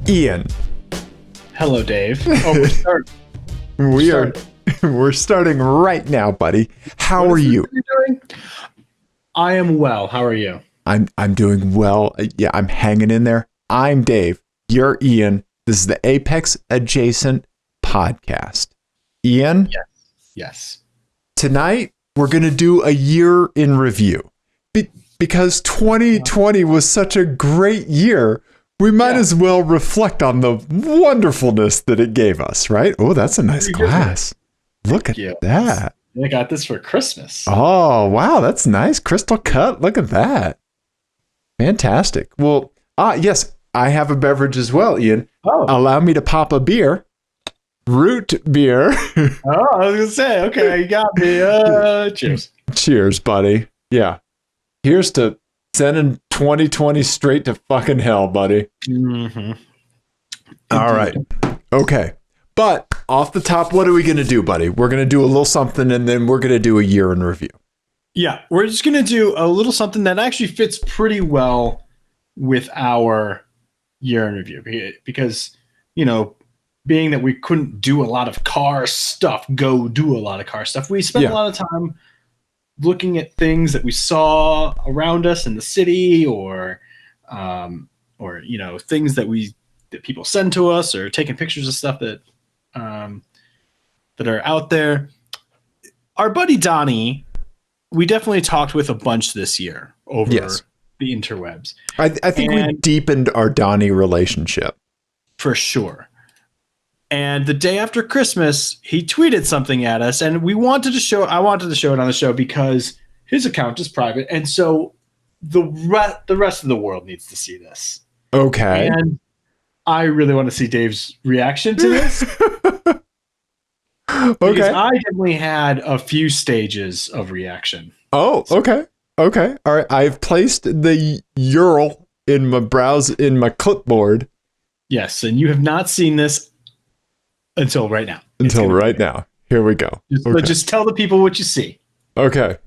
Ian. Hello, Dave. Oh, we're starting. We're starting right now, buddy. How are you? Doing? I am well. How are you? I'm doing well. Yeah, I'm hanging in there. I'm Dave. You're Ian. This is the Apex Adjacent podcast. Ian? Yes. Tonight, we're going to do a year in review. Because 2020 was such a great year, we might as well reflect on the wonderfulness that it gave us, right? Oh, that's a nice glass. Look at that. I got this for Christmas. Oh, wow. That's nice. Crystal cut. Look at that. Fantastic. Well, yes, I have a beverage as well, Ian. Oh. Allow me to pop a beer. Root beer. Oh, I was going to say, okay, you got me. Cheers. Cheers, buddy. Yeah. Here's to sending 2020 straight to fucking hell, buddy. Mm-hmm. All right. Okay. But off the top, what are we going to do, buddy? We're going to do a little something, and then we're going to do a year in review. Yeah, we're just going to do a little something that actually fits pretty well with our year in review. Because, being that we couldn't do a lot of car stuff, we spent a lot of time looking at things that we saw around us in the city or things that people send to us, or taking pictures of stuff that are out there. Our buddy Donnie, we definitely talked with a bunch this year over the interwebs. I think we deepened our Donnie relationship. For sure. And the day after Christmas, he tweeted something at us, and I wanted to show it on the show because his account is private. And so the rest of the world needs to see this. Okay. And I really want to see Dave's reaction to this. Okay. I definitely had a few stages of reaction. Oh, okay. Okay. All right. I've placed the URL in my clipboard. Yes, and you have not seen this until right now. Now. Here we go. Just tell the people what you see. Okay.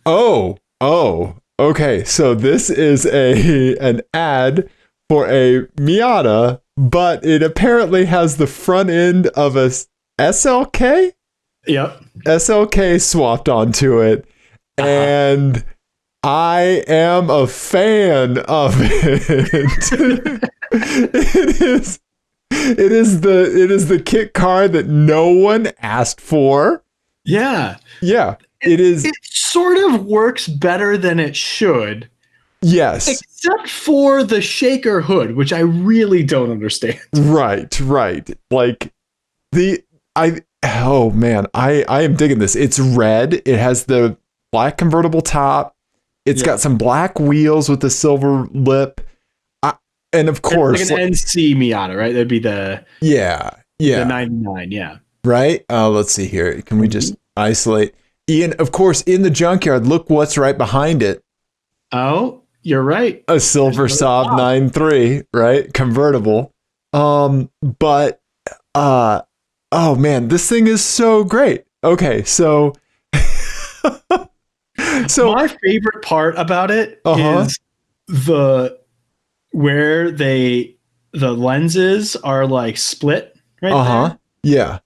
Oh. Okay. So this is an ad for a Miata, but it apparently has the front end of a SLK? Yep. SLK swapped onto it. Uh-huh. And I am a fan of it. It is the kit car that no one asked for. Yeah. Yeah. It is. It sort of works better than it should. Yes. Except for the shaker hood, which I really don't understand. Right. Like I am digging this. It's red. It has the black convertible top. It's got some black wheels with the silver lip. And of course, like an NC Miata, right? That'd be the the 99, yeah. Right. Let's see here. Can we just isolate Ian? Of course, in the junkyard. Look what's right behind it. Oh, you're right. A silver Saab 9.3, right? Convertible. But oh man, this thing is so great. Okay, so my favorite part about it is where the lenses are like split right there. Yeah.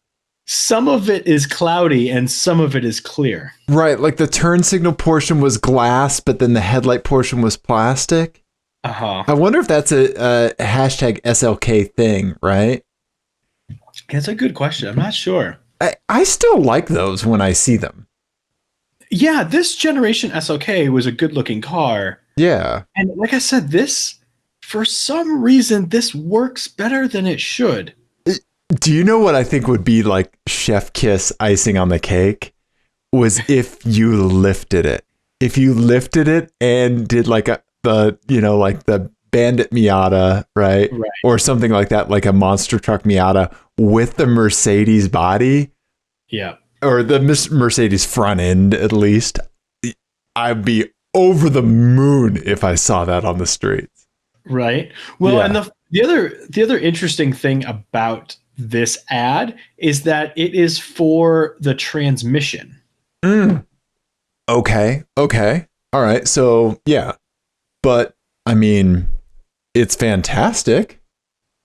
Some of it is cloudy and some of it is clear. Right, like the turn signal portion was glass, but then the headlight portion was plastic. I wonder if that's a hashtag SLK thing, right? That's a good question. I'm not sure. I still like those when I see them. Yeah, this generation SLK was a good looking car. Yeah. And like I said, for some reason, this works better than it should. Do you know what I think would be like chef kiss icing on the cake? Was if you lifted it. If you lifted it and did like the Bandit Miata, right? Or something like that, like a monster truck Miata with the Mercedes body. Yeah. Or the Mercedes front end, at least. I'd be over the moon if I saw that on the streets. Right. Well, and the other interesting thing about this ad is that it is for the transmission. Okay. All right. So, yeah. But, I mean, it's fantastic.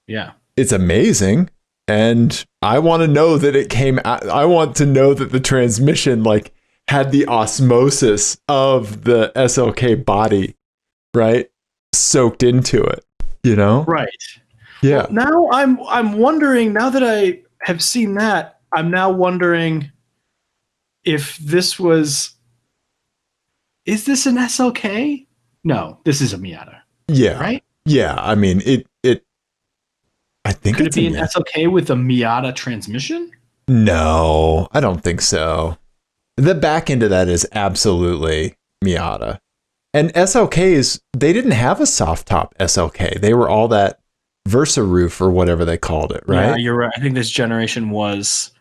Yeah. It's amazing. And I want to know that it came out. I want to know that the transmission like had the osmosis of the SLK body, right? Soaked into it, you know? Right. Yeah. Well, now I'm wondering, now that I have seen that, I'm now wondering if is this an SLK? No, this is a Miata, Yeah. right? Yeah. I mean, I think Could it it's be an SLK with a Miata transmission? No, I don't think so. The back end of that is absolutely Miata. And SLKs, they didn't have a soft top SLK. They were all that Versa roof or whatever they called it, right? Yeah, you're right. I think this generation was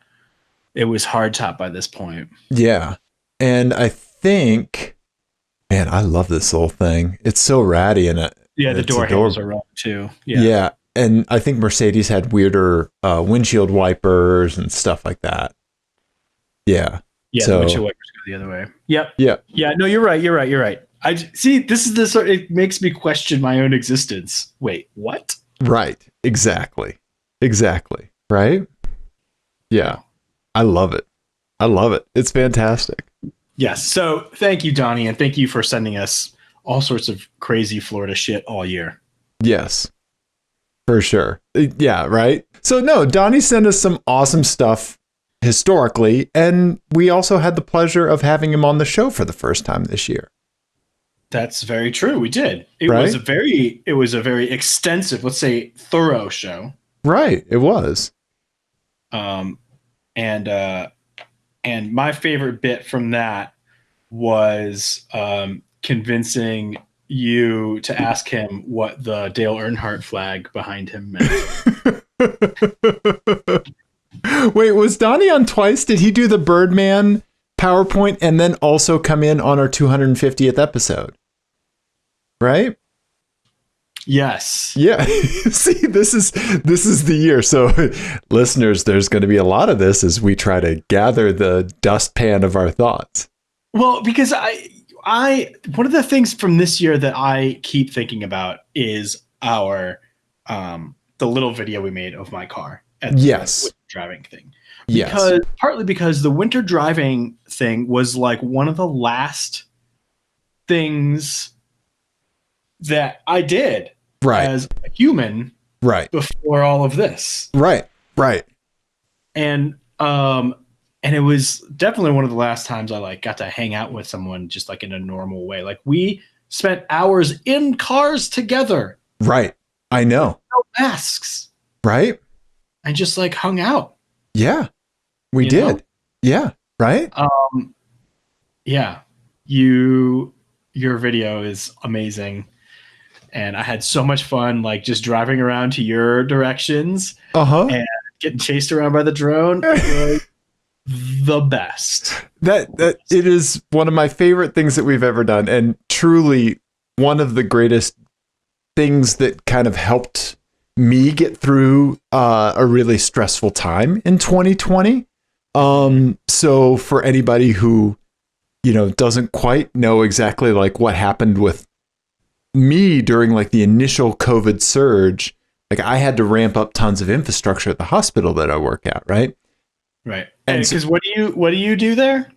hardtop by this point. Yeah. And I think, man, I love this little thing. It's so ratty and the door handles are wrong too. Yeah. And I think Mercedes had weirder windshield wipers and stuff like that. Yeah. Yeah, so, the windshield wipers go the other way. Yep. Yeah. Yeah, no, you're right. I see, this is the sort, it makes me question my own existence. Wait, what? Right. Exactly. Right? Yeah. I love it. It's fantastic. Yes. So thank you, Donnie, and thank you for sending us all sorts of crazy Florida shit all year. Yes. For sure. Yeah, right? So no, Donnie sent us some awesome stuff historically, and we also had the pleasure of having him on the show for the first time this year. That's very true. We did. It was a very extensive, let's say thorough show. Right. It was. And my favorite bit from that was convincing you to ask him what the Dale Earnhardt flag behind him meant. Wait, was Donnie on twice? Did he do the Birdman PowerPoint and then also come in on our 250th episode? Right? Yes. Yeah. See, this is the year. So listeners, there's going to be a lot of this as we try to gather the dustpan of our thoughts. Well, because I one of the things from this year that I keep thinking about is our the little video we made of my car at the winter driving thing. Partly because the winter driving thing was like one of the last things that I did as a human before all of this. Right. And it was definitely one of the last times I like got to hang out with someone just like in a normal way. Like we spent hours in cars together. Right. I know. No masks. Right. And just like hung out. Yeah. We did. Know? Yeah. Right. Yeah. Your video is amazing. And I had so much fun, like just driving around to your directions and getting chased around by the drone. It was the best. That it is one of my favorite things that we've ever done, and truly one of the greatest things that kind of helped me get through a really stressful time in 2020. So for anybody who, doesn't quite know exactly like what happened with me during like the initial COVID surge, like I had to ramp up tons of infrastructure at the hospital that I work at. Right. And because what do you do there?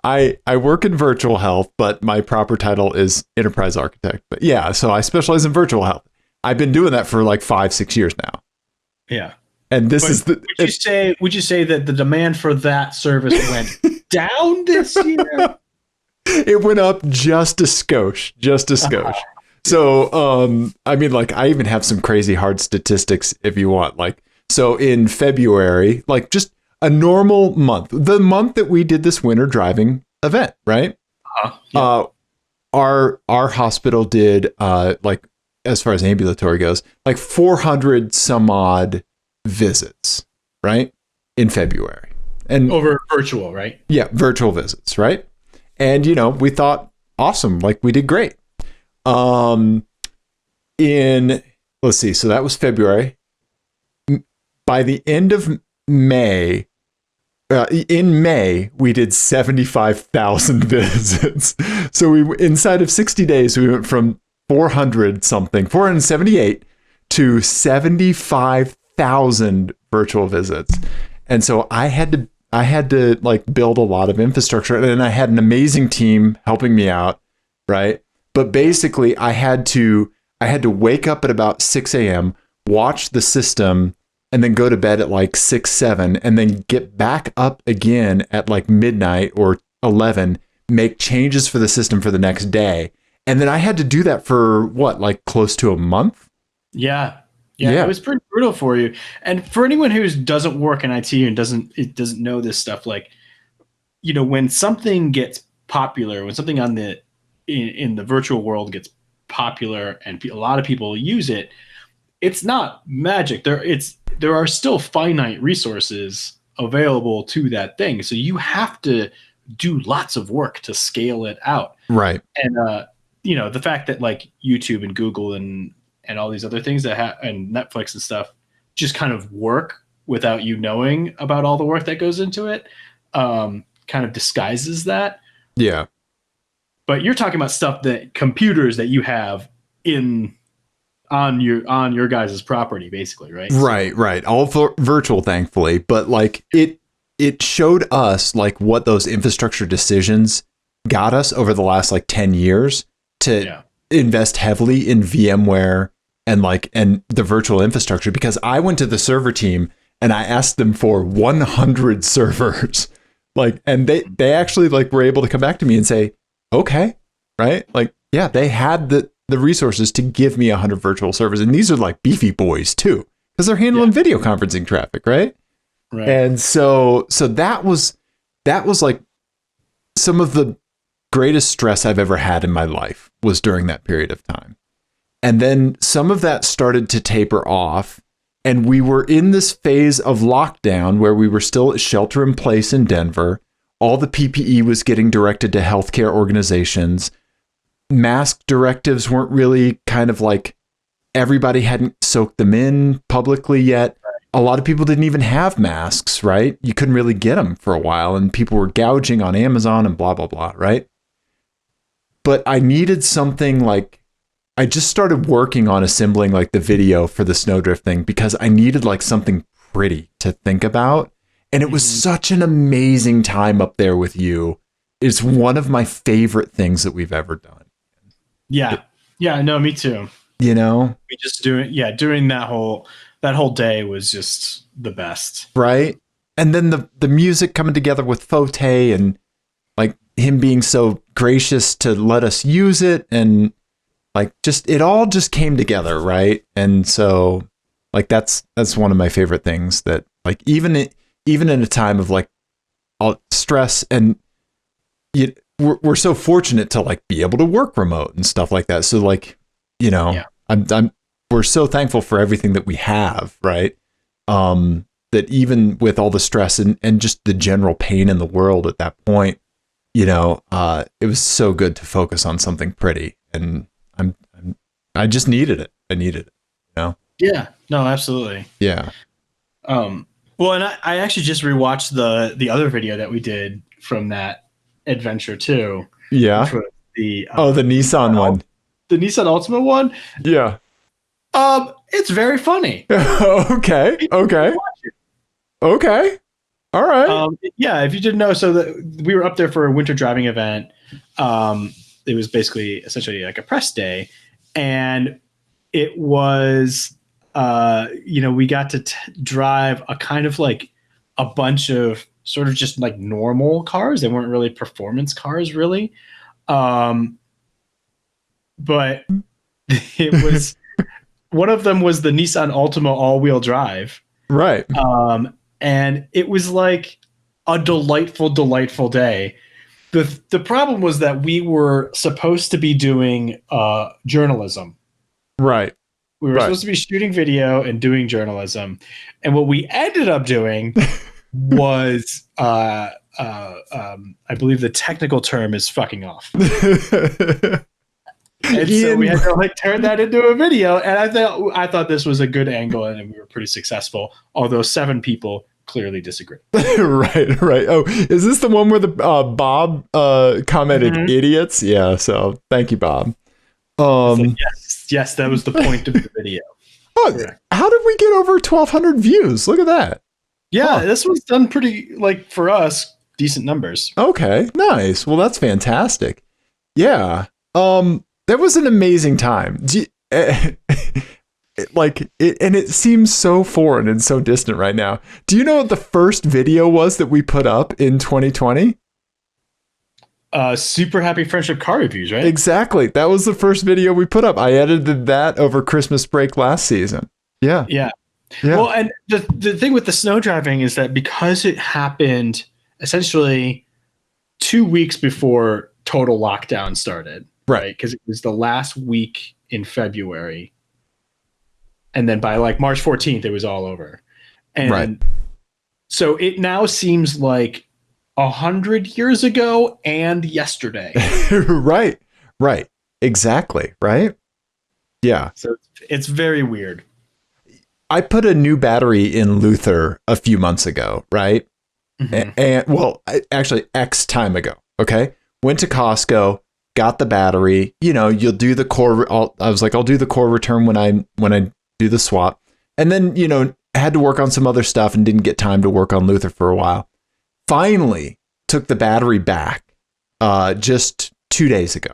I work in virtual health, but my proper title is enterprise architect. But yeah, so I specialize in virtual health. I've been doing that for like 5-6 years now. Yeah. And this is would you say that the demand for that service went down this year? It went up just a skosh. So, I mean, like I even have some crazy hard statistics if you want, like, so in February, like just a normal month, the month that we did this winter driving event, right? Our hospital did, like, as far as ambulatory goes, like 400 some odd visits, right? In February. And over virtual, right? Yeah. Virtual visits. Right. And, we thought, awesome. Like we did great. Let's see. So that was February. By the end of May, in May, we did 75,000 visits. So inside of 60 days, we went from 478 to 75,000 virtual visits. And so I had to like build a lot of infrastructure, and I had an amazing team helping me out, right? But basically I had to wake up at about 6 a.m., watch the system, and then go to bed at like 6, 7, and then get back up again at like midnight or 11, make changes for the system for the next day. And then I had to do that for what, like close to a month? Yeah. It was pretty brutal for you. And for anyone who doesn't work in IT and doesn't know this stuff, like, you know, when something gets popular, when something in the virtual world gets popular and a lot of people use it, it's not magic. There are still finite resources available to that thing. So you have to do lots of work to scale it out. Right. And, you know, the fact that like YouTube and Google and all these other things and Netflix and stuff just kind of work without you knowing about all the work that goes into it, kind of disguises that. Yeah. But you're talking about stuff that computers that you have on your guys' property, basically, right? Right. All virtual, thankfully. But like it showed us like what those infrastructure decisions got us over the last like 10 years to invest heavily in VMware and the virtual infrastructure, because I went to the server team and I asked them for 100 servers. Like, and they actually like were able to come back to me and say, okay, right? Like, yeah, they had the resources to give me 100 virtual servers. And these are like beefy boys too, because they're handling video conferencing traffic, right? Right. And so that was like some of the greatest stress I've ever had in my life was during that period of time. And then some of that started to taper off, and we were in this phase of lockdown where we were still shelter in place in Denver. All the PPE was getting directed to healthcare organizations. Mask directives weren't really kind of like, everybody hadn't soaked them in publicly yet. A lot of people didn't even have masks, right? You couldn't really get them for a while, and people were gouging on Amazon and blah, blah, blah, right? But I needed something like, I just started working on assembling like the video for the Snowdrift thing because I needed like something pretty to think about. And it was such an amazing time up there with you. It's one of my favorite things that we've ever done. Yeah. No, me too. You know, We just doing that whole day was just the best. Right. And then the music coming together with Fote and like him being so gracious to let us use it, and like just it all just came together, right? And so like that's one of my favorite things, that like even in a time of like all stress, and we're so fortunate to like be able to work remote and stuff like that. So like, you know, we're so thankful for everything that we have, right? That even with all the stress and just the general pain in the world at that point, you know, it was so good to focus on something pretty, and I just needed it. I needed it, you know? Yeah, no, absolutely. Yeah. Well, and I actually just rewatched the other video that we did from that adventure too. Yeah. Which was the Nissan one. The Nissan Altima one. Yeah. It's very funny. Okay. All right. Yeah, if you didn't know, so we were up there for a winter driving event. It was essentially like a press day, and it was, we got to drive a kind of like a bunch of sort of just like normal cars. They weren't really performance cars, really. But it was one of them was the Nissan Altima all-wheel drive. Right. And it was like a delightful day. The problem was that we were supposed to be doing journalism. Right. We were supposed to be shooting video and doing journalism. And what we ended up doing was, I believe the technical term is fucking off. And so we had to like turn that into a video. And I thought this was a good angle, and we were pretty successful, although 7 people clearly disagree. Right. Oh, is this the one where the Bob commented idiots? Yeah. So thank you, Bob. Like, yes, that was the point of the video. Oh, Correct. how did we get over 1,200 views? Look at that. Yeah, Huh. this was done pretty, like, for us, decent numbers. Okay, nice. Well, that's fantastic. Yeah. That was an amazing time. Like it, and it seems so foreign and so distant right now. Do you know what the first video was that we put up in 2020? Super happy friendship car reviews, right? Exactly. That was the first video we put up. I edited that over Christmas break last season. Yeah. Yeah. Yeah. Well, and the thing with the snow driving is that because it happened essentially 2 weeks before total lockdown started, right? Because it was the last week in February. And then by like March 14th, it was all over. And so it now seems like 100 years ago and yesterday. Right. Right. Exactly. Right. Yeah. So it's very weird. I put a new battery in Luther a few months ago, right? Mm-hmm. And well, actually X time ago. Okay. Went to Costco, got the battery, you know, you'll do the core. I was like, I'll do the core return when I do the swap. And then, you know, had to work on some other stuff and didn't get time to work on Luther for a while. Finally took the battery back just 2 days ago.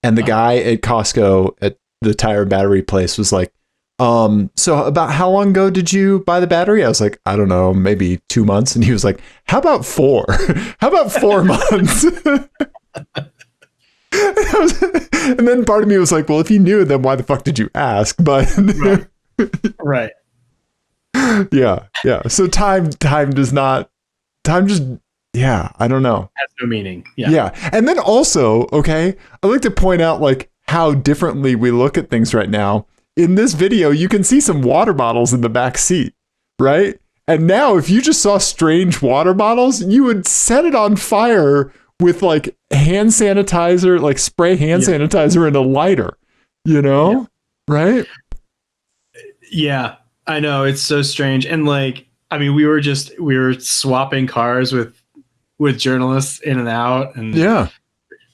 And the guy at Costco at the tire battery place was like, so about how long ago did you buy the battery? I was like, I don't know, maybe 2 months. And he was like, how about 4? How about 4 months? And then part of me was like, well, if you knew, then why the fuck did you ask? But Right. Yeah. So time just, yeah, I don't know. Has no meaning. Yeah. And then also, okay, I'd like to point out like how differently we look at things right now. In this video, you can see some water bottles in the back seat, right? And now if you just saw strange water bottles, you would set it on fire with like hand sanitizer, like spray hand sanitizer and a lighter, you know? Right? Yeah, I know. It's so strange. And like, I mean, we were swapping cars with journalists in and out. And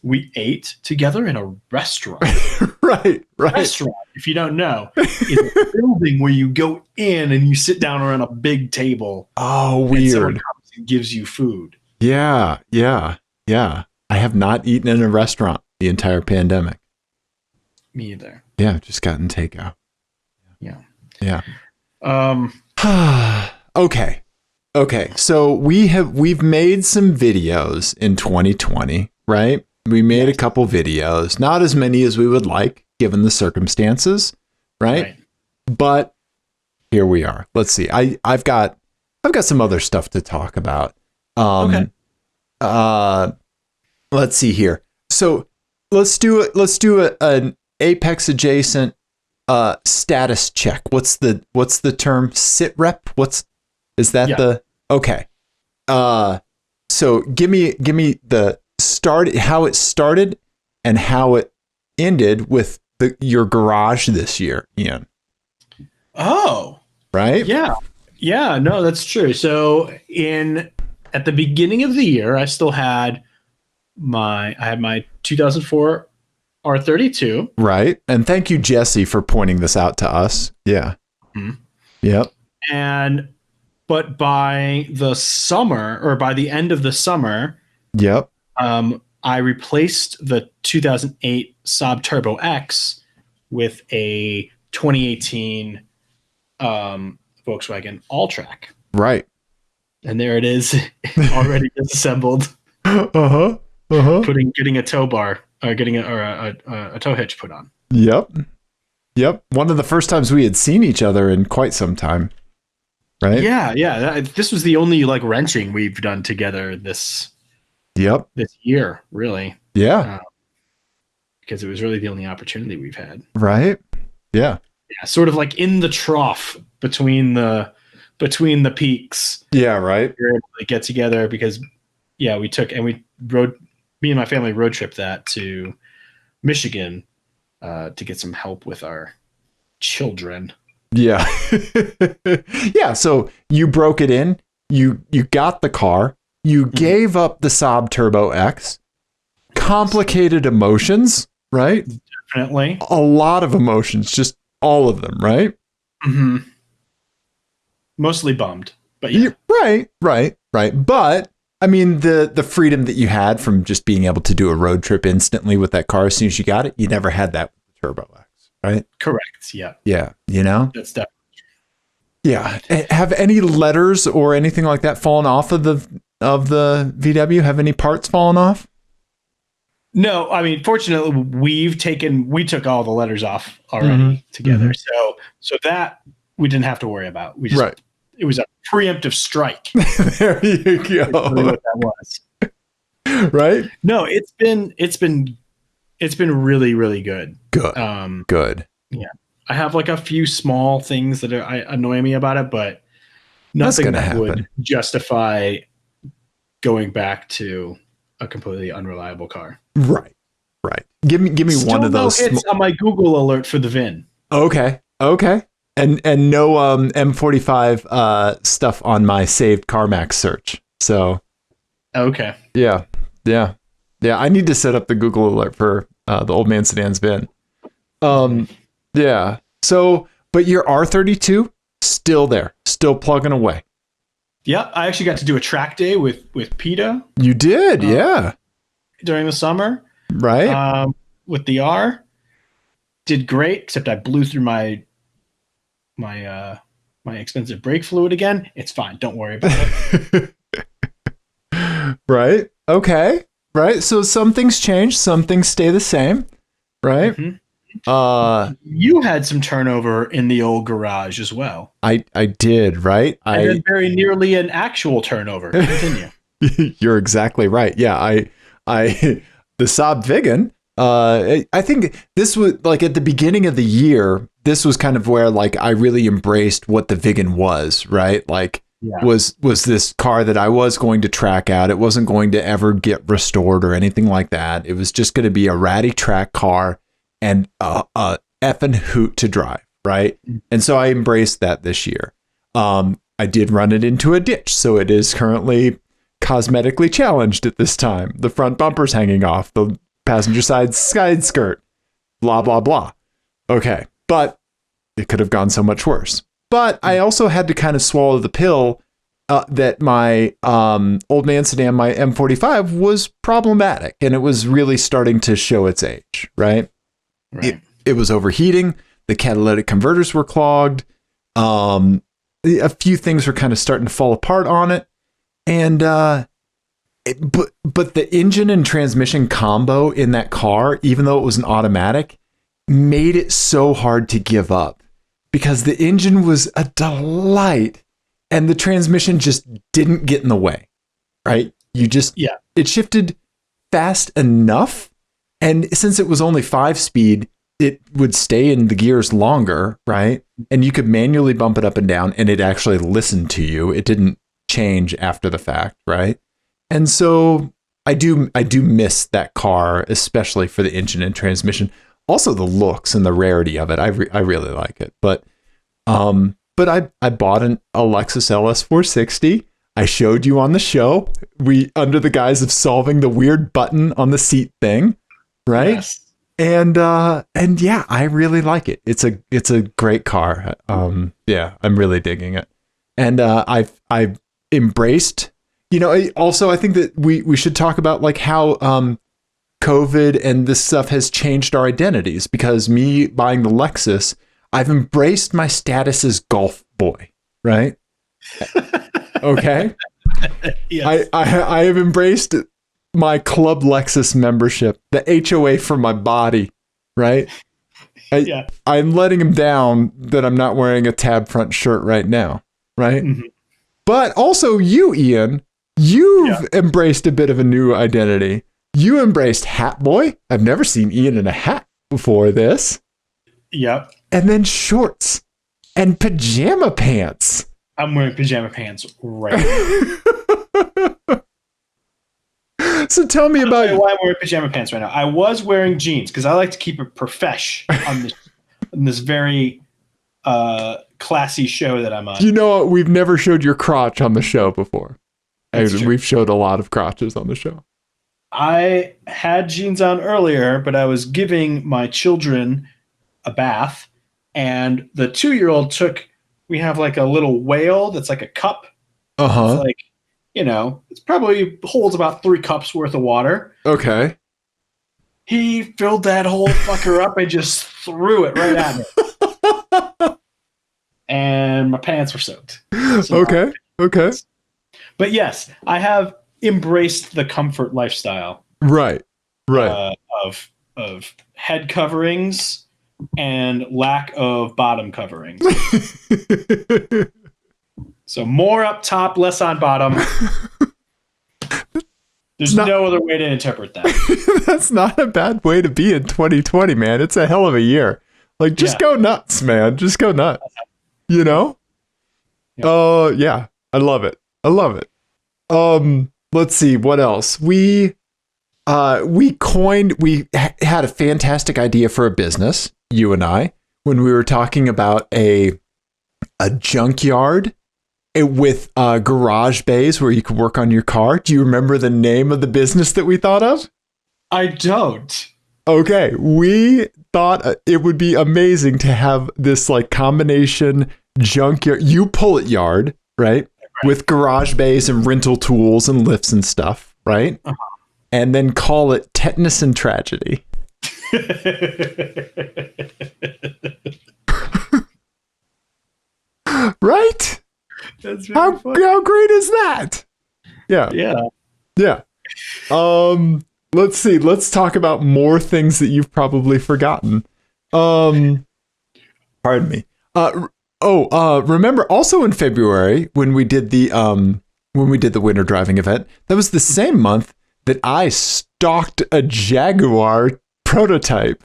we ate together in a restaurant. Right. Restaurant, if you don't know, is a building where you go in and you sit down around a big table. Oh, and weird. someone comes and gives you food. Yeah. I have not eaten in a restaurant the entire pandemic. Me either. Yeah, just gotten takeout. Yeah. Okay. So we've made some videos in 2020, right? We made a couple videos, not as many as we would like given the circumstances, right? But here we are. Let's see. I've got some other stuff to talk about. Let's see here. So let's do an Apex adjacent status check. What's the term? Sit rep? Okay. So give me the start, how it started and how it ended with your garage this year, Ian. Oh, right. Yeah, no, that's true. So at the beginning of the year, I still had my 2004 R32. Right. And thank you, Jesse, for pointing this out to us. Yeah. Mm-hmm. Yep. But by the summer, or by the end of the summer, I replaced the 2008 Saab Turbo X with a 2018 Volkswagen Alltrack. Right. And there it is, already disassembled. Getting a tow bar, or getting a tow hitch put on. Yep. One of the first times we had seen each other in quite some time. Right. Yeah. This was the only like wrenching we've done together this year, really. Yeah. Because it was really the only opportunity we've had. Right. Yeah. Yeah. Sort of like in the trough between the peaks. Yeah. Right. We were able to get together because me and my family road tripped that to Michigan to get some help with our children. Yeah. Yeah. So you broke it in, you got the car, you gave up the Saab Turbo X, complicated emotions, right? Definitely. A lot of emotions, just all of them, right? hmm Mostly bummed, but yeah. Right. But I mean, the freedom that you had from just being able to do a road trip instantly with that car as soon as you got it, you never had that with the Turbo X, right? Correct. Yeah. Yeah, you know? That's definitely Yeah. Have any letters or anything like that fallen off of the VW? Have any parts fallen off? no. I mean, fortunately, we took all the letters off already together, so that we didn't have to worry about. We just it was a preemptive strike. There you go. That's really what that was. Right? No, it's been really, really good. Good. Good. Yeah, I have like a few small things that annoy me about it, but nothing that would justify going back to a completely unreliable car. Right. Give me Still one of those. Hits on my Google alert for the VIN. Okay. And no M45 stuff on my saved CarMax search. So. Okay. Yeah. I need to set up the Google alert for the old man sedan's VIN. Yeah. So, but your R32 still there, still plugging away. Yeah, I actually got to do a track day with PETA. You did, yeah. During the summer, right? With the R, did great. Except I blew through my expensive brake fluid again. It's fine. Don't worry about it. Right. Okay. Right. So some things change, some things stay the same. Right. Mm-hmm. You had some turnover in the old garage as well. I did, right? And then very nearly an actual turnover. Continue. You're exactly right. Yeah, the Saab Viggen. I think this was like at the beginning of the year. This was kind of where like I really embraced what the Viggen was, right? Like was this car that I was going to track out. It wasn't going to ever get restored or anything like that. It was just going to be a ratty track car and a effing hoot to drive, right? And so I embraced that this year. I did run it into a ditch, so it is currently cosmetically challenged at this time. The front bumper's hanging off, the passenger side skirt, blah, blah, blah. Okay, but it could have gone so much worse. But I also had to kind of swallow the pill that my old man sedan, my M45, was problematic, and it was really starting to show its age, right? It was overheating. The catalytic converters were clogged. A few things were kind of starting to fall apart on it. And but the engine and transmission combo in that car, even though it was an automatic, made it so hard to give up because the engine was a delight and the transmission just didn't get in the way, right? It shifted fast enough. And since it was only 5-speed, it would stay in the gears longer, right? And you could manually bump it up and down and it actually listened to you. It didn't change after the fact, right? And so I do miss that car, especially for the engine and transmission. Also the looks and the rarity of it. I really like it. But I bought a Lexus LS 460. I showed you on the show. We under the guise of solving the weird button on the seat thing, right? Yes. And yeah, I really like it. It's a great car. Yeah, I'm really digging it. And I've embraced, also I think that we should talk about like how COVID and this stuff has changed our identities, because me buying the Lexus, I've embraced my status as golf boy, right? Okay. Yes. I have embraced my Club Lexus membership, the HOA for my body, right? I'm letting him down that I'm not wearing a tab front shirt right now, right? Mm-hmm. But also you, Ian, you've embraced a bit of a new identity. You embraced Hat Boy. I've never seen Ian in a hat before this. Yep. And then shorts and pajama pants. I'm wearing pajama pants right now. So tell me about why I'm wearing pajama pants right now. I was wearing jeans because I like to keep it profesh on this very classy show that I'm on. We've never showed your crotch on the show before. We've showed a lot of crotches on the show. I had jeans on earlier, but I was giving my children a bath, and the 2-year-old we have like a little whale that's like a cup. It's Uh-huh. like, it's probably holds about 3 cups worth of water. Okay. He filled that whole fucker up and just threw it right at me. And my pants were soaked. So Okay. Okay. But yes, I have embraced the comfort lifestyle. Right. Right. Of head coverings and lack of bottom coverings. So more up top, less on bottom. There's no other way to interpret that. That's not a bad way to be in 2020, man. It's a hell of a year. Like, just go nuts, man. Just go nuts. You know? Oh, yeah. I love it. I love it. Let's see what else. We had a fantastic idea for a business, you and I, when we were talking about a junkyard with garage bays where you could work on your car. Do you remember the name of the business that we thought of? I don't. Okay, we thought it would be amazing to have this like combination junkyard, you pull it yard, right? With garage bays and rental tools and lifts and stuff, right? Uh-huh. And then call it Tetanus and Tragedy. Right? That's how great is that? Yeah. Yeah. Yeah. Let's see. Let's talk about more things that you've probably forgotten. Pardon me. Remember also in February when we did the winter driving event, that was the same month that I stalked a Jaguar prototype.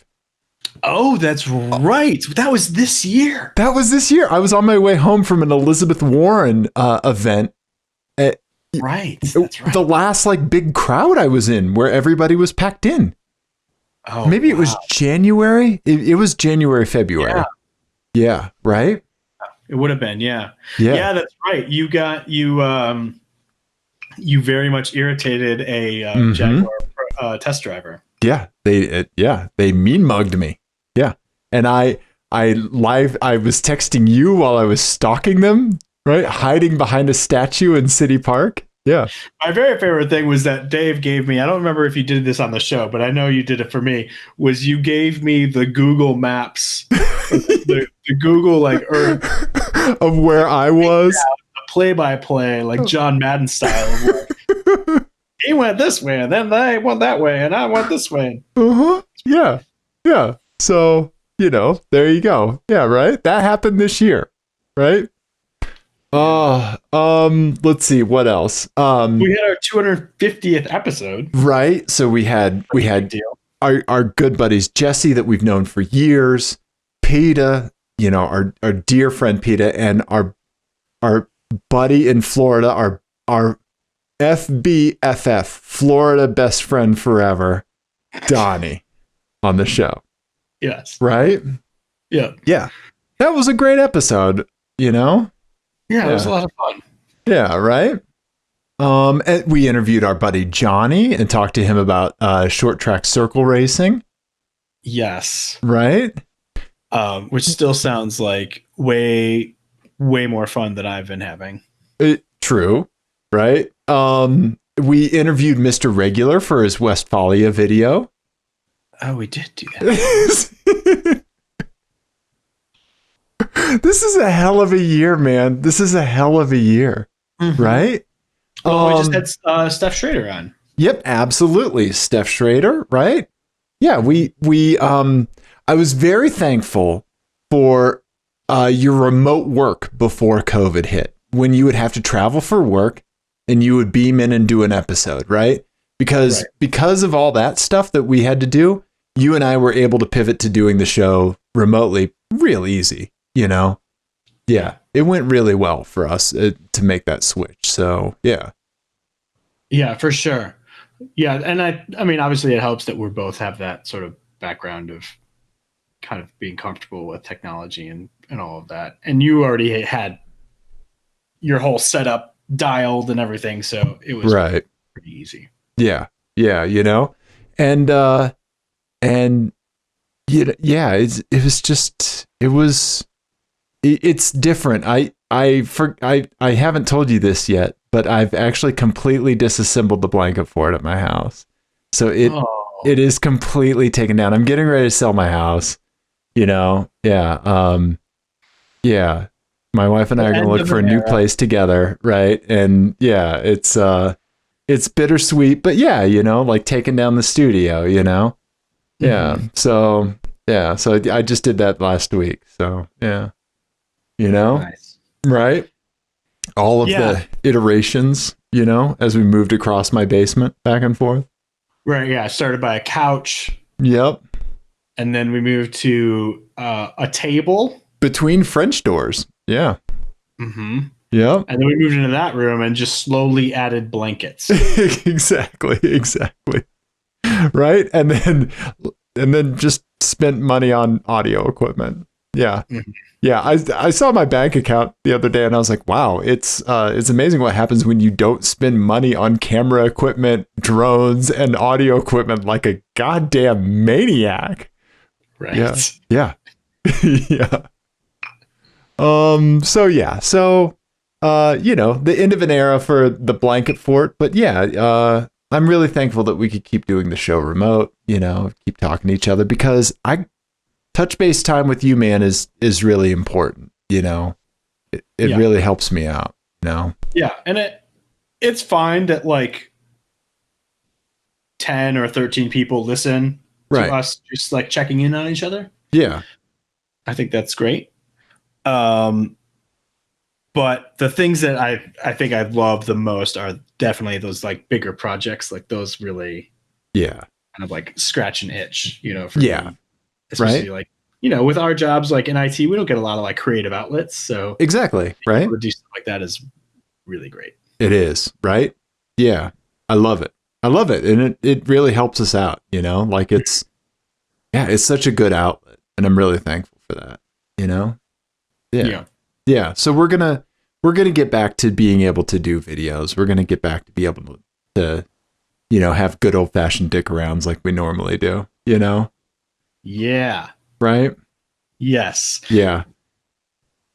Oh, that's right. That was this year. That was this year. I was on my way home from an Elizabeth Warren event. Right. That's right. The last like big crowd I was in where everybody was packed in. Oh, maybe it was January. It was January, February. Yeah. Right. It would have been. Yeah. That's right. You very much irritated a Jaguar test driver. Yeah. They mean mugged me. Yeah. And I was texting you while I was stalking them, right? Hiding behind a statue in City Park. Yeah. My very favorite thing was that Dave gave me, I don't remember if you did this on the show, but I know you did it for me, was you gave me the Google Maps, the Google like Earth of where I was. Play-by-play, like John Madden style. Of like, he went this way, and then they went that way, and I went this way. Uh-huh. Yeah. Yeah. So, there you go. Yeah, right? That happened this year, right? Let's see what else. We had our 250th episode. Right. So we had our good buddies Jesse that we've known for years, PETA, our dear friend PETA, and our buddy in Florida, our FBFF, Florida best friend forever, Donnie, on the show. Yes. Right? Yeah. Yeah. That was a great episode, Yeah, it was a lot of fun. Yeah, right? And we interviewed our buddy Johnny and talked to him about short track circle racing. Yes. Right? Which still sounds like way more fun than I've been having. True. Right? We interviewed Mr. Regular for his Westphalia video. Oh, we did do that. This is a hell of a year, man. This is a hell of a year. Mm-hmm. Right? Well, we just had Steph Schrader on. Yep, absolutely. Steph Schrader, right? Yeah, I was very thankful for your remote work before COVID hit, when you would have to travel for work and you would beam in and do an episode, right? Because of all that stuff that we had to do, you and I were able to pivot to doing the show remotely real easy, Yeah, it went really well for us to make that switch. So, yeah. Yeah, for sure. Yeah, and I mean, obviously it helps that we both have that sort of background of kind of being comfortable with technology and all of that. And you already had your whole setup dialed and everything, so it was pretty easy. Yeah. Yeah, and Yeah, it's different. I haven't told you this yet, but I've actually completely disassembled the blanket fort at my house. So it is completely taken down. I'm getting ready to sell my house, Yeah. Yeah. My wife and I are going to look for a new place together, right? And yeah, it's bittersweet, but yeah, like taking down the studio, Yeah. Mm-hmm. So I just did that last week. So, yeah. Nice. Right? All of the iterations, as we moved across my basement back and forth. Right. Yeah. I started by a couch. Yep. And then we moved to a table. Between French doors. Yeah. Mm-hmm. Yep. And then we moved into that room and just slowly added blankets. Exactly. Right. And then just spent money on audio equipment. Yeah. Mm-hmm. Yeah. I saw my bank account the other day and I was like, wow, it's amazing what happens when you don't spend money on camera equipment, drones, and audio equipment like a goddamn maniac. Right. Yeah. Yeah. The end of an era for the blanket fort, but yeah, I'm really thankful that we could keep doing the show remote, keep talking to each other, because touch base time with you, man, is really important. It really helps me out, Yeah. And it's fine that like 10 or 13 people listen to us just like checking in on each other. Yeah. I think that's great. But the things that I think I love the most are definitely those like bigger projects, like those really kind of like scratch an itch, for me. Especially like, with our jobs like in IT, we don't get a lot of like creative outlets. So exactly. Right. To do stuff like that is really great. It is, right? Yeah. I love it. And it really helps us out, like it's such a good outlet, and I'm really thankful for that, Yeah. So we're going to get back to being able to do videos. We're going to get back to be able to have good old fashioned dick arounds like we normally do, Yeah. Right? Yes. Yeah.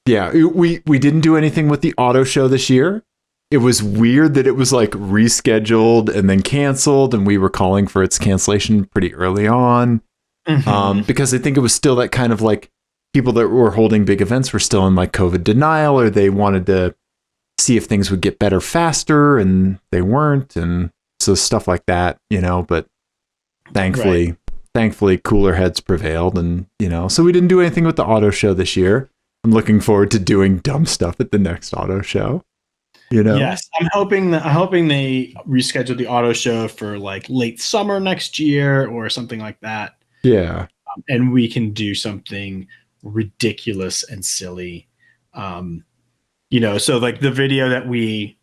Yeah. We didn't do anything with the auto show this year. It was weird that it was like rescheduled and then canceled, and we were calling for its cancellation pretty early on. Mm-hmm. Because I think it was still that kind of like people that were holding big events were still in like COVID denial, or they wanted to see if things would get better faster, and they weren't. And so stuff like that, but thankfully cooler heads prevailed, and, so we didn't do anything with the auto show this year. I'm looking forward to doing dumb stuff at the next auto show. Yes, I'm hoping they reschedule the auto show for like late summer next year or something like that. Yeah. And we can do something ridiculous and silly. So like the video that we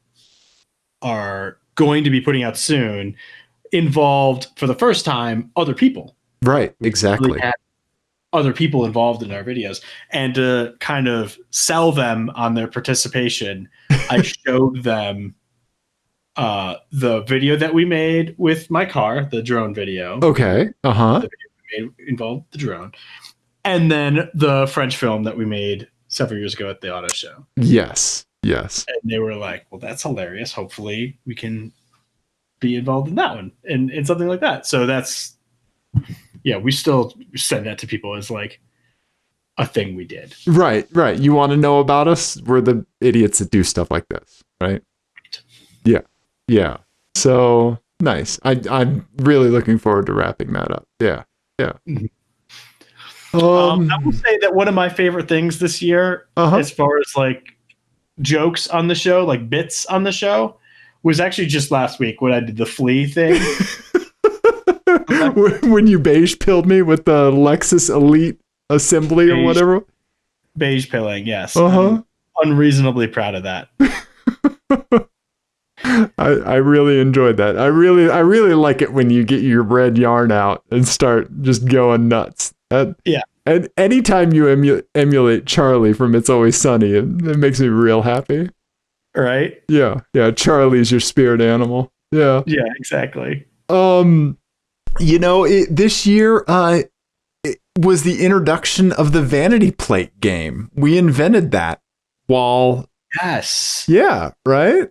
are going to be putting out soon involved for the first time other people. Right. Exactly. Really had other people involved in our videos, and to kind of sell them on their participation, I showed them the video that we made with my car, the drone video. Okay. Uh-huh. The video we made involved the drone. And then the French film that we made several years ago at the auto show. Yes. And they were like, well, that's hilarious. Hopefully we can be involved in that one and something like that. So that's, we still send that to people as like a thing we did. Right. You want to know about us? We're the idiots that do stuff like this, right? Yeah. So nice. I'm really looking forward to wrapping that up. Yeah. Mm-hmm. I will say that one of my favorite things this year, as far as like jokes on the show, like bits on the show, was actually just last week when I did the flea thing. When you beige pilled me with the Lexus Elite Assembly or whatever. Beige pilling, yes. I'm unreasonably proud of that. I really enjoyed that. I really like it when you get your red yarn out and start just going nuts. Yeah. And anytime you emulate Charlie from It's Always Sunny, it makes me real happy. Right? Yeah. Charlie's your spirit animal. Yeah. Yeah, exactly. This year, it was the introduction of the vanity plate game. We invented that while. Yes. Yeah, right?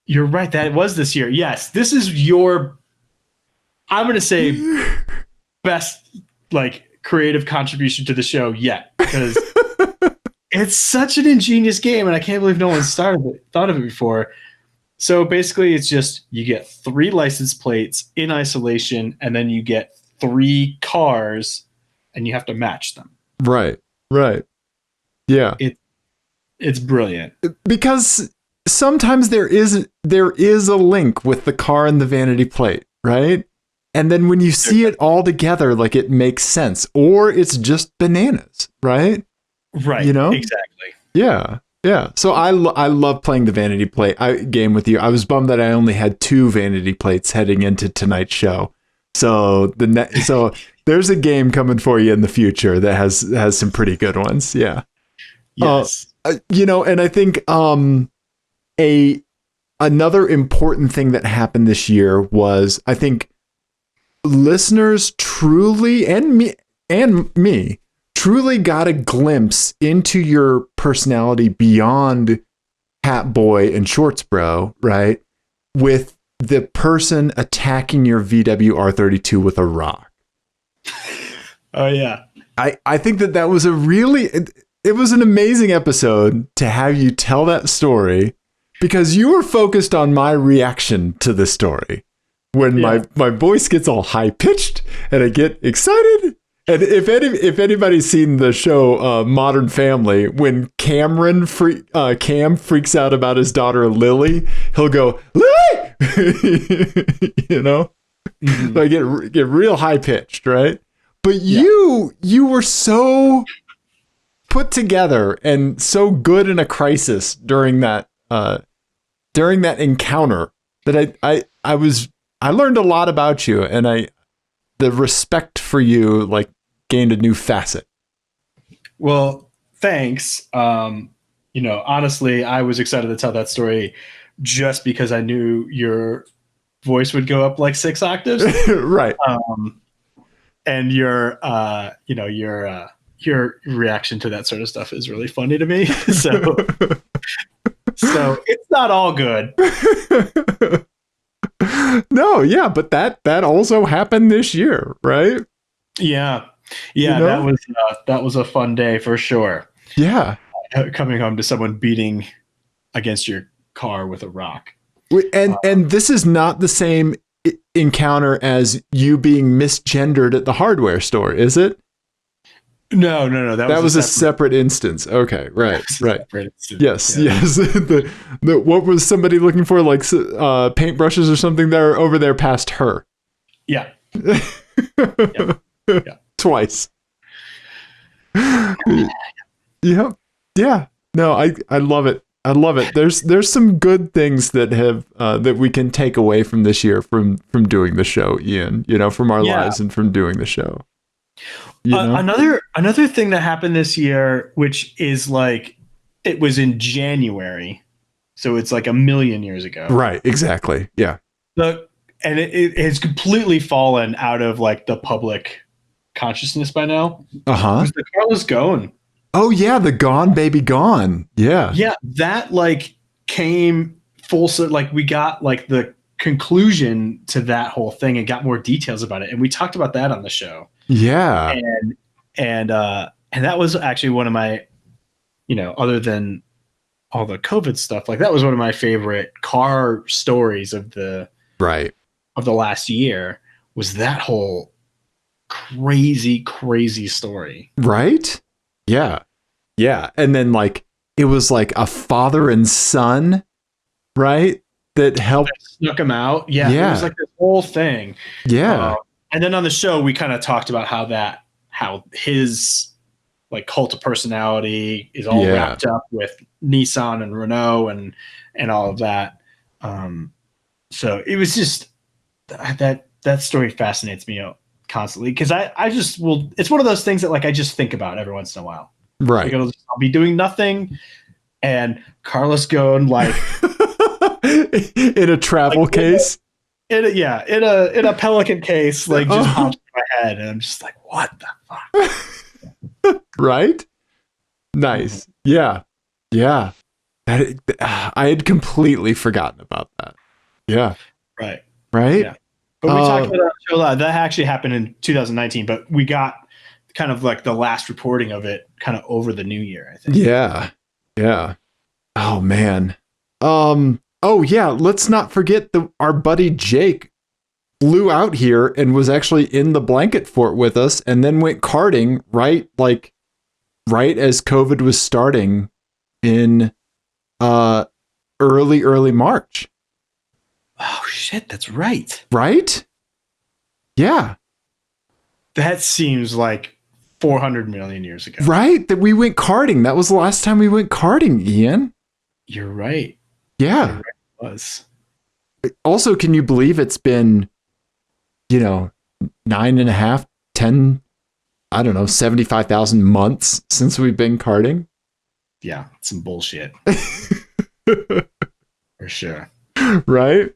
You're right. That was this year. Yes. This is your, I'm going to say, best like creative contribution to the show yet, because it's such an ingenious game and I can't believe no one thought of it before. So basically it's just you get 3 license plates in isolation and then you get 3 cars and you have to match them. Right. Yeah. It's brilliant. Because sometimes there is a link with the car and the vanity plate, right? And then when you see it all together, like it makes sense, or it's just bananas, right? Right. You know? Exactly. Yeah. So I love playing the vanity plate game with you. I was bummed that I only had 2 vanity plates heading into tonight's show. So so there's a game coming for you in the future that has some pretty good ones. Yeah. Yes. And I think another important thing that happened this year was, I think, listeners truly and me truly got a glimpse into your personality beyond Hat Boy and Shorts Bro, right? With the person attacking your VW R32 with a rock. Oh yeah. I think that was it was an amazing episode to have you tell that story, because you were focused on my reaction to the story. When my voice gets all high pitched and I get excited. And if anybody's seen the show Modern Family, when Cam freaks out about his daughter Lily, he'll go, Lily, you know, so I get real high pitched, right? But you were so put together and so good in a crisis during that encounter that I learned a lot about you, and the respect for you like gained a new facet. Well, thanks. Honestly, I was excited to tell that story just because I knew your voice would go up like 6 octaves. Right. And your reaction to that sort of stuff is really funny to me. So it's not all good. No, yeah, but that also happened this year, right? Yeah, that was a fun day for sure. Yeah, coming home to someone beating against your car with a rock. And this is not the same encounter as you being misgendered at the hardware store, is it? No. That was a separate instance. Okay, right. Yes. The what was somebody looking for? Like paintbrushes or something there over there past her. Yeah. Twice. Yeah. No, I love it. There's some good things that have that we can take away from this year from doing the show, Ian. From our lives and from doing the show. Another thing that happened this year, which is like, it was in January, so it's like a million years ago. Right. Exactly. Yeah. And it has completely fallen out of like the public consciousness by now. Uh-huh. It was the Carlos Ghosn. Oh yeah, the Gone Baby Gone. Yeah. Yeah, that like came full. So like we got like the conclusion to that whole thing and got more details about it, and we talked about that on the show. Yeah. And that was actually one of my, other than all the COVID stuff, like that was one of my favorite car stories of the last year, was that whole crazy story. Right? Yeah. Yeah. And then like it was like a father and son, right? That helped snuck him out. Yeah. It was like this whole thing. Yeah. And then on the show, we kind of talked about how his like cult of personality is all wrapped up with Nissan and Renault and all of that. So it was just that story fascinates me constantly, because it's one of those things that like I just think about every once in a while. Right. Like I'll be doing nothing, and Carlos Ghosn like in a travel case. In a Pelican case, like just pops in my head, and I'm just like, what the fuck? Right? Nice. Yeah. Yeah. I had completely forgotten about that. Yeah. Right. Right? Yeah. But we talked about that show a lot. That actually happened in 2019, but we got kind of like the last reporting of it kind of over the new year, I think. Yeah. Yeah. Oh man. Oh yeah, let's not forget our buddy Jake flew out here and was actually in the blanket fort with us and then went karting right as COVID was starting in early March. Oh shit, that's right. Right? Yeah. That seems like 400 million years ago. Right? That we went karting. That was the last time we went karting, Ian. You're right. Yeah. You're right, it was. Also, can you believe it's been, 9.5, 10, I don't know, 75,000 months since we've been karting? Yeah, some bullshit. For sure. Right?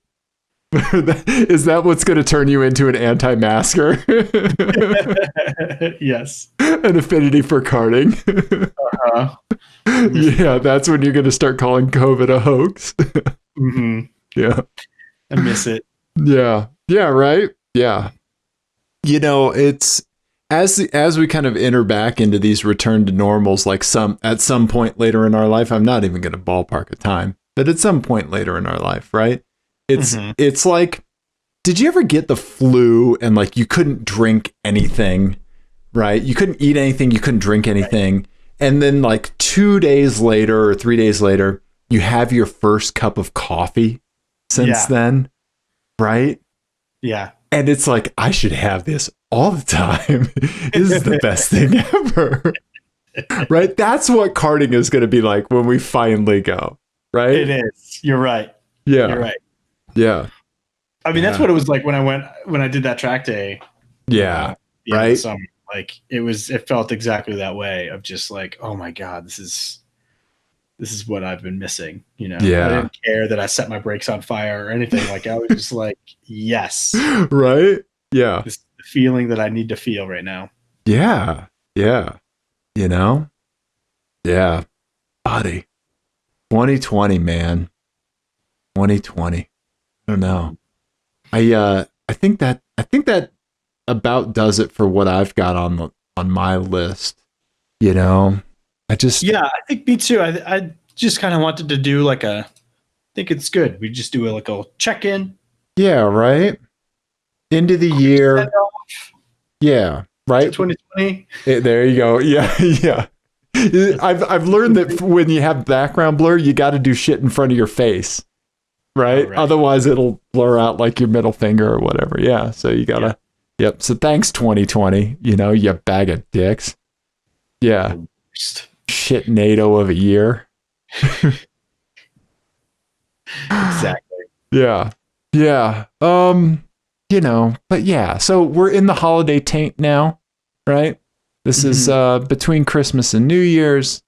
Is that what's going to turn you into an anti-masker? Yes. An affinity for karting? Uh-huh. Yeah, that's when you're going to start calling COVID a hoax. Mm-hmm. Yeah. I miss it. Yeah. Yeah, right? Yeah. It's as we kind of enter back into these return to normals, like at some point later in our life, I'm not even going to ballpark a time, but at some point later in our life, right? It's like, did you ever get the flu and like you couldn't drink anything, right? You couldn't eat anything, you couldn't drink anything. Right. And then like 2 days later or 3 days later, you have your first cup of coffee since then, right? Yeah. And it's like, I should have this all the time. This is the best thing ever. Right? That's what karting is going to be like when we finally go, right? It is. You're right. Yeah. You're right. Yeah. I mean, that's what it was like when I did that track day. Yeah. Right. Summer. Like it felt exactly that way of just like, oh my God, this is what I've been missing. Yeah. I didn't care that I set my brakes on fire or anything. Like I was just like, yes. Right. Yeah. This is the feeling that I need to feel right now. Yeah. Yeah. Yeah. Buddy. 2020, man. 2020. I don't know. I think that about does it for what I've got on my list. I think me too. I just kind of wanted to do I think it's good. We just do a check-in. Yeah, right. End of the year. Yeah, right. 2020. There you go. Yeah, yeah. I've learned that when you have background blur, you got to do shit in front of your face, right? Otherwise, it'll blur out like your middle finger or whatever. Yeah, so you gotta. Yeah. Yep. So thanks, 2020. You bag of dicks. Yeah. Shit NATO of a year. Exactly. Yeah. Yeah. But yeah, so we're in the holiday taint now, right? This is between Christmas and New Year's.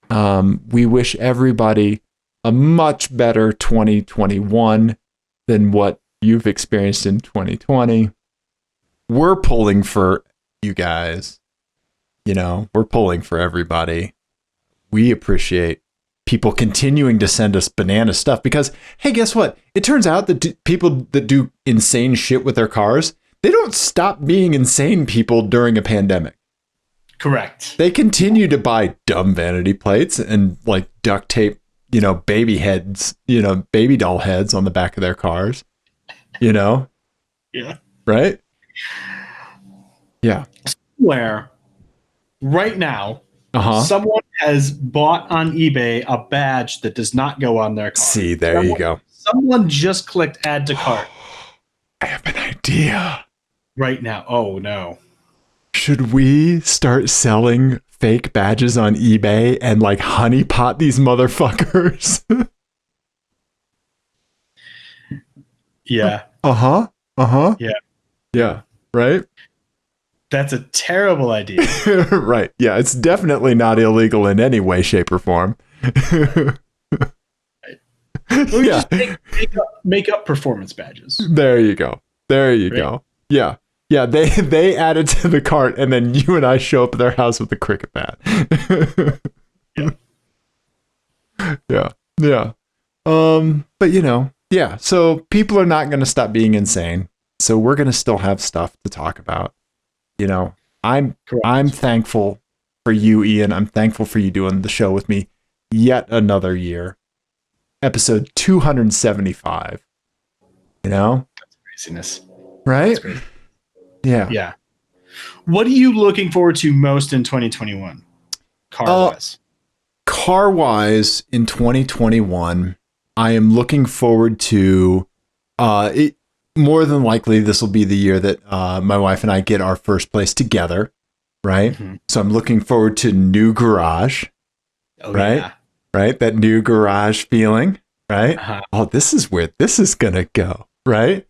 We wish everybody a much better 2021 than what you've experienced in 2020. We're pulling for you guys. We're pulling for everybody. We appreciate people continuing to send us banana stuff because, hey, guess what? It turns out that people that do insane shit with their cars, they don't stop being insane people during a pandemic. Correct. They continue to buy dumb vanity plates and like duct tape, baby heads, baby doll heads on the back of their cars, Yeah. Right? Yeah. Somewhere right now, someone has bought on eBay a badge that does not go on their car. See, there you go. Someone just clicked add to cart. I have an idea. Right now. Oh, no. Should we start selling fake badges on eBay and like honeypot these motherfuckers? Yeah. Yeah. Yeah. Right? That's a terrible idea. Right. Yeah. It's definitely not illegal in any way, shape, or form. Right. Just make up performance badges. There you go. There you go. Yeah. Yeah, they add it to the cart, and then you and I show up at their house with the cricket bat. Yeah. Yeah, yeah. But yeah. So people are not going to stop being insane. So we're going to still have stuff to talk about. I'm Correct. thankful for you, Ian. I'm thankful for you doing the show with me yet another year. Episode 275. That's craziness. Right? That's crazy. Yeah. Yeah. What are you looking forward to most in 2021, car-wise? Car-wise, in 2021, I am looking forward to it. More than likely, this will be the year that my wife and I get our first place together, right? Mm-hmm. So I'm looking forward to new garage, right? Yeah. Right? That new garage feeling, right? Uh-huh. Oh, this is where this is going to go, right?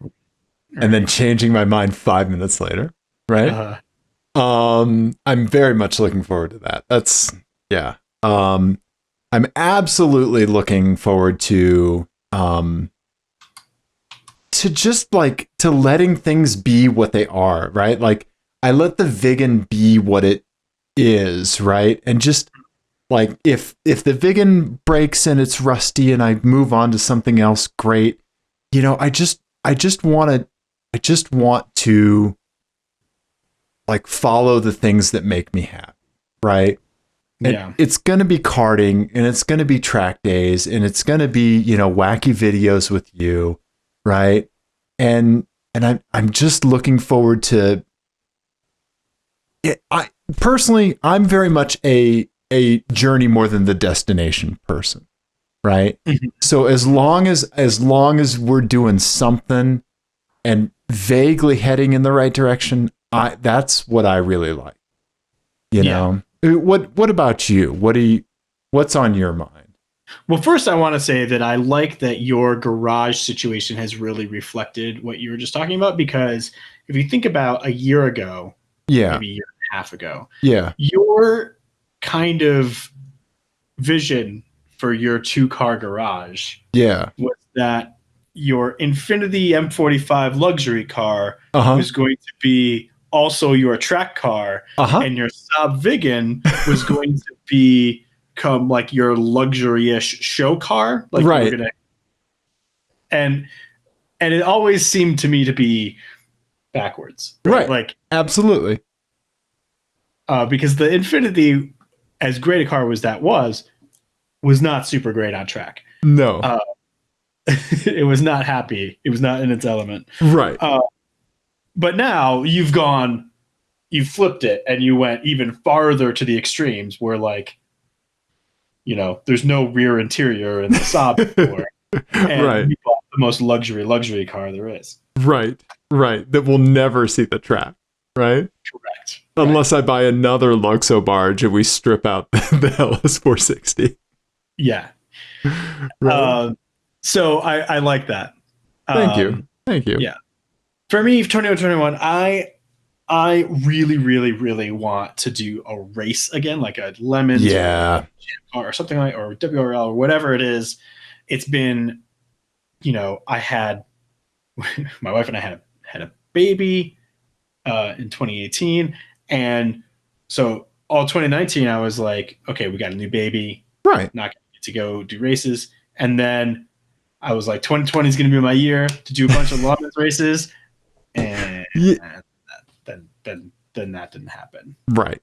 And then changing my mind 5 minutes later, right? I'm very much looking forward to that. That's, yeah. I'm absolutely looking forward to just like to letting things be what they are, right? Like I let the Vigan be what it is, right? And just like if the Vigan breaks and it's rusty and I move on to something else, great. I just want to like follow the things that make me happy, right? And Yeah. it's going to be karting, and it's going to be track days, and it's going to be, wacky videos with you, right? And I'm just looking forward to it. I'm very much a journey more than the destination person, right? Mm-hmm. So as long as we're doing something and vaguely heading in the right direction, that's what I really like. What about you? What's on your mind? Well, first, I want to say that I like that your garage situation has really reflected what you were just talking about, because if you think about a year ago, Yeah. maybe a year and a half ago, Yeah. your kind of vision for your 2-car garage Yeah. was that your Infiniti M45 luxury car was going to be also your track car, and your Saab Vigan was going to become like your luxury-ish show car, like right. you were gonna. And it always seemed to me to be backwards, right? Like absolutely, because the Infiniti, as great a car was not super great on track. No, it was not happy. It was not in its element, right? But now you flipped it and you went even farther to the extremes where, like, there's no rear interior in the Saab anymore. And you bought the most luxury car there is. Right. That will never see the track. Right. Correct. Unless I buy another Luxo barge and we strip out the LS460. Yeah. Right. So I like that. Thank you. Yeah. For me, 2021, I really, really, really want to do a race again, like a Lemons or something like, or WRL or whatever it is. It's been, I had my wife and I had a baby in 2018, and so all 2019 I was like, okay, we got a new baby, right? Not gonna get to go do races, and then I was like, 2020 is going to be my year to do a bunch of Lemons races. And then that didn't happen. Right.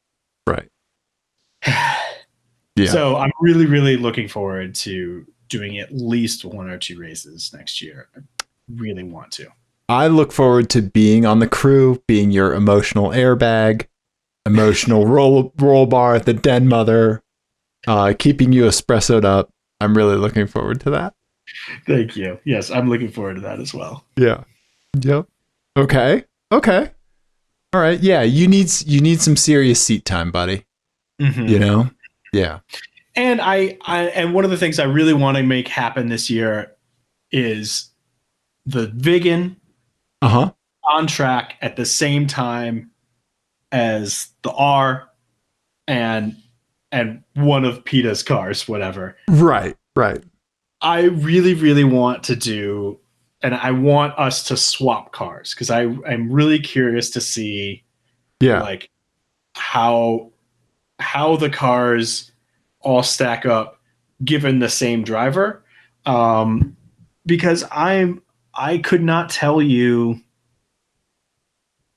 Yeah. So I'm really, really looking forward to doing at least 1 or 2 races next year. I really want to. I look forward to being on the crew, being your emotional airbag, emotional roll bar at the den mother, keeping you espressoed up. I'm really looking forward to that. Thank you. Yes, I'm looking forward to that as well. Yeah. Yep. Okay. All right. Yeah, you need some serious seat time, buddy. Mm-hmm. Yeah. And and one of the things I really want to make happen this year is the Vigan on track at the same time as the R and one of PETA's cars, whatever. Right. I really, really want to do and I want us to swap cars because I'm really curious to see Yeah. like how the cars all stack up given the same driver. Because I could not tell you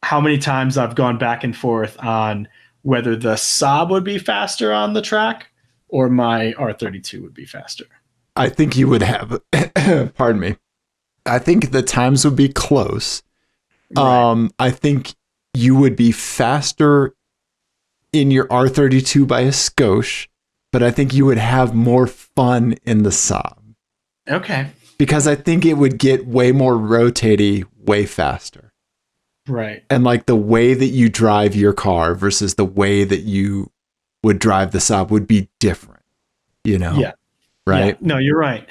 how many times I've gone back and forth on whether the Saab would be faster on the track or my R32 would be faster. I think you would have, pardon me. I think the times would be close. Right. I think you would be faster in your R32 by a skosh, but I think you would have more fun in the Saab. Okay. Because I think it would get way more rotatey way faster. Right. And like the way that you drive your car versus the way that you would drive the Saab would be different, you know? Yeah. Right? Yeah. No, you're right.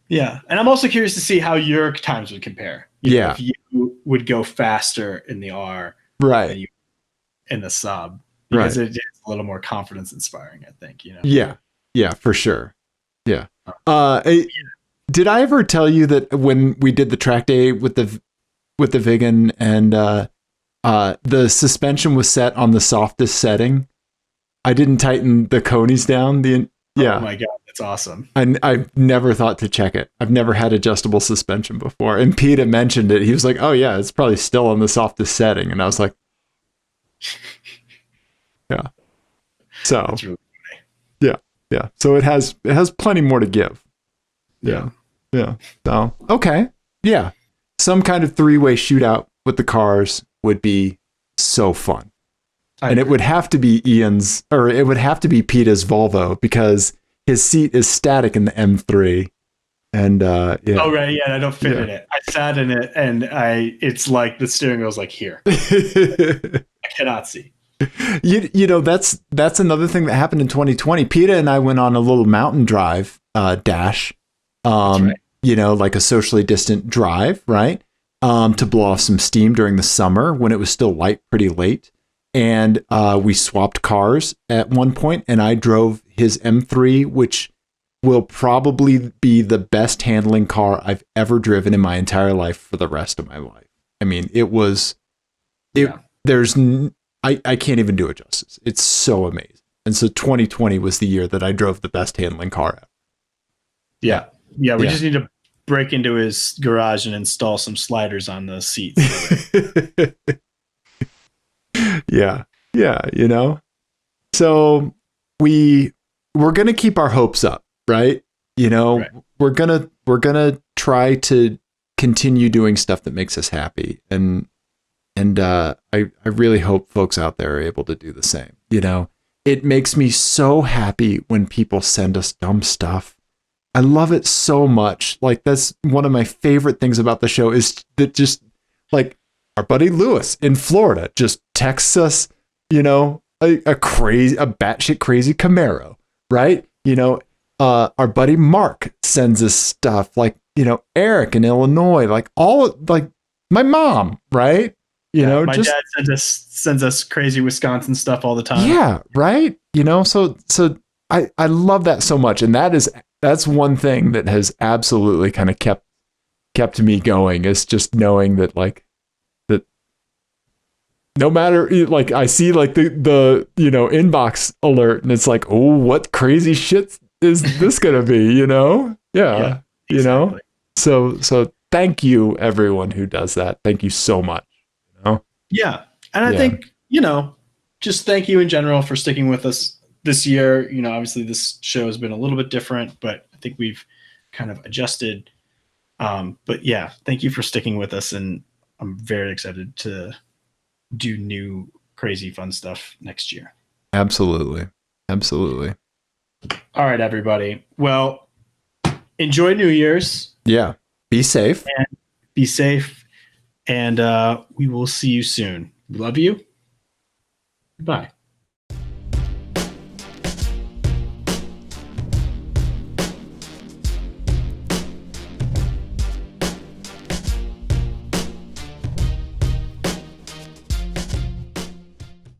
Yeah. And I'm also curious to see how your times would compare. You know, if you would go faster in the R than you in the Saab. Because it's a little more confidence inspiring, I think, you know? Yeah. Yeah, for sure. Yeah. Did I ever tell you that when we did the track day with the Vigan and the suspension was set on the softest setting? I didn't tighten the conies down. Oh my God, that's awesome. I've never thought to check it. I've never had adjustable suspension before. And Peter mentioned it. He was like, "Oh yeah, it's probably still on the softest setting." And I was like, "Yeah." So that's really funny. Yeah. So it has plenty more to give. Yeah. So okay. Yeah. Some kind of 3-way shootout with the cars would be so fun. And it would have to be Ian's, or it would have to be Peter's Volvo because his seat is static in the M3. And yeah. Oh right, yeah, I don't fit in it. I sat in it and it's like the steering wheel's like here. I cannot see. You know, that's another thing that happened in 2020. Peter and I went on a little mountain drive dash. Right. You know, like a socially distant drive, right? To blow off some steam during the summer when it was still light pretty late. And we swapped cars at one point, and I drove his M3, which will probably be the best handling car I've ever driven in my entire life for the rest of my life. I mean, I can't even do it justice. It's so amazing. And so 2020 was the year that I drove the best handling car ever. Yeah. Yeah, we just need to break into his garage and install some sliders on the seats. Yeah, you know. So we're gonna keep our hopes up, right? You know, we're gonna try to continue doing stuff that makes us happy, and I really hope folks out there are able to do the same. You know, it makes me so happy when people send us dumb stuff. I love it so much. Like that's one of my favorite things about the show is that just like our buddy Lewis in Florida just texts us, you know, a batshit crazy Camaro, right? You know, our buddy Mark sends us stuff like, you know, Eric in Illinois, like all like my mom, right? You know, my dad sends us crazy Wisconsin stuff all the time. Yeah, right. You know, so I love that so much, and that's one thing that has absolutely kind of kept me going is just knowing that like that no matter like I see like the you know inbox alert and it's like, oh, what crazy shit is this gonna be, you know? Yeah, exactly. You know. So thank you everyone who does that. Thank you so much. You know? Yeah, and I think you know just thank you in general for sticking with us this year. You know, obviously this show has been a little bit different, but I think we've kind of adjusted. But yeah, thank you for sticking with us, and I'm very excited to do new crazy fun stuff next year. Absolutely. All right, everybody. Well, enjoy New Year's. Yeah. Be safe. And we will see you soon. We love you. Goodbye.